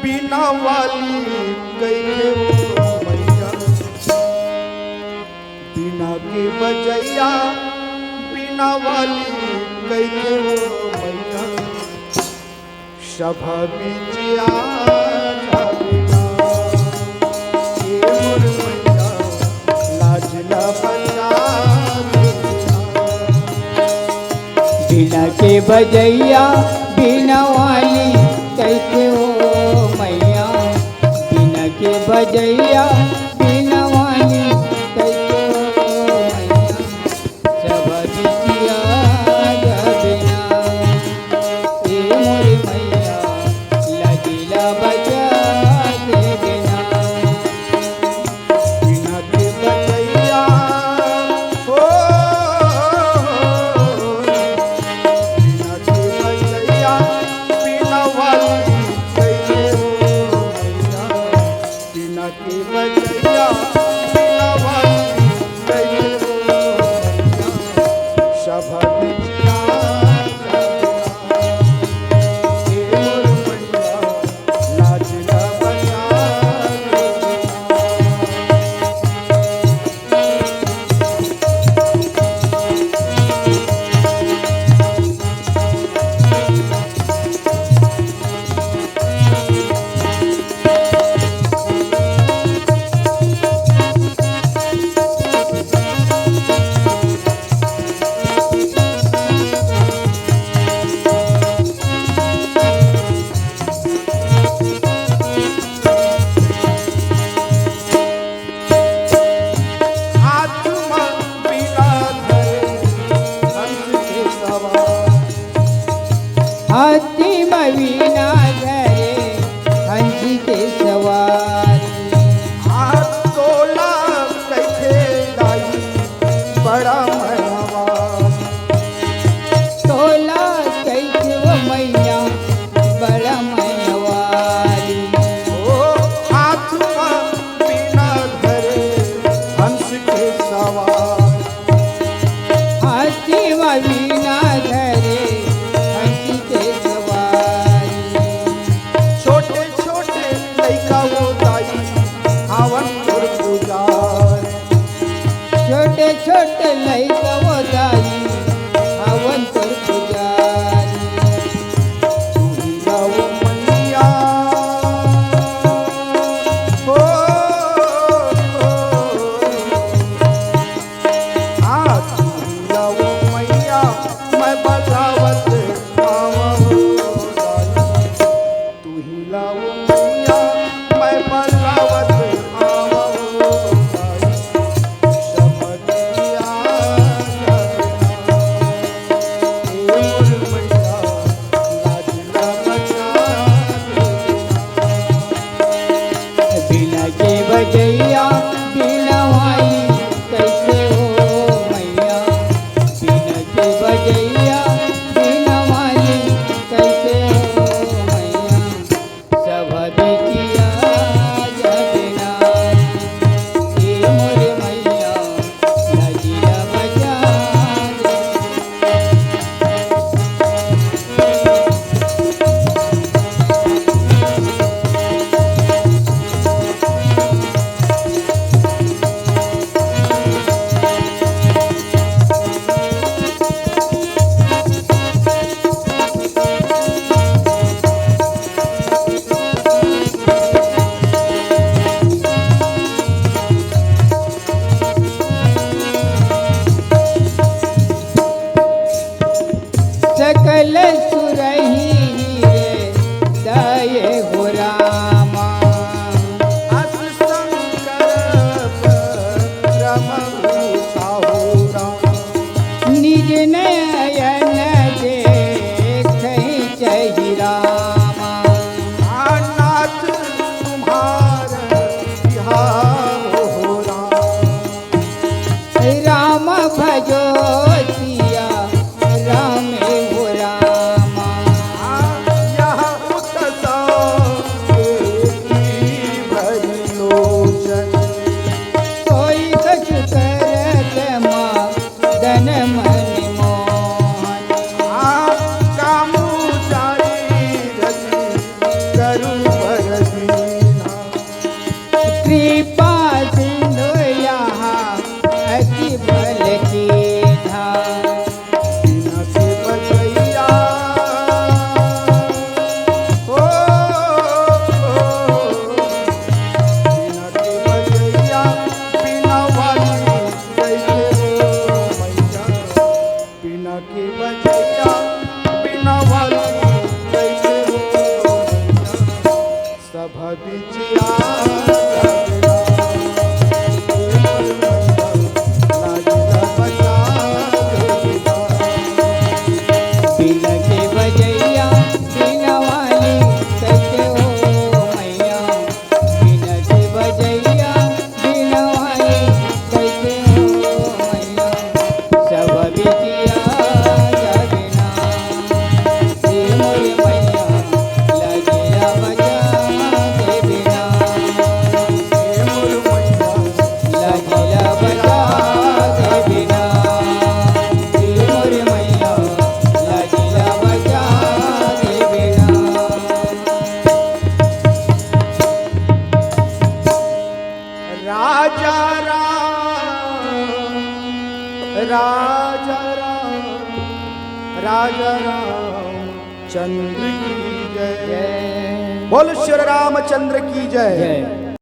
बिना वाली कैसे हो मैया, बिना के बजैया बिना वाली कैसे हो मैया, सभा बीच आ बिना ये मोर मैया लाज न बचा बिना के बजैया बिना वाली कैसे हो मैया, बिना के बजैया बिना वाली कैसे हो मैया, सब बिटिया बिना ए मोर मैया लगिला बजा के बिना, बिना के बजैया हो बिना के बजैया बिना वाली कैसे हो मैया, बिना के बजैया बिचिया जागना हे मोर मैया लागिला बचा देना बिना के बजैया बिना वाली कैसे हो मैया बिना के बजैया बिना वाली कैसे हो मैया सब बिटिया जागना हे मोर मैया लगिया बजा दे बिना हे मोर मैया लगिया बजा दे बिना हे मोर मैया लगिया बजा दे बिना राजा राम राजा राम राजा राम चंद्र की जय जय बोल श्री रामचंद्र की जय जय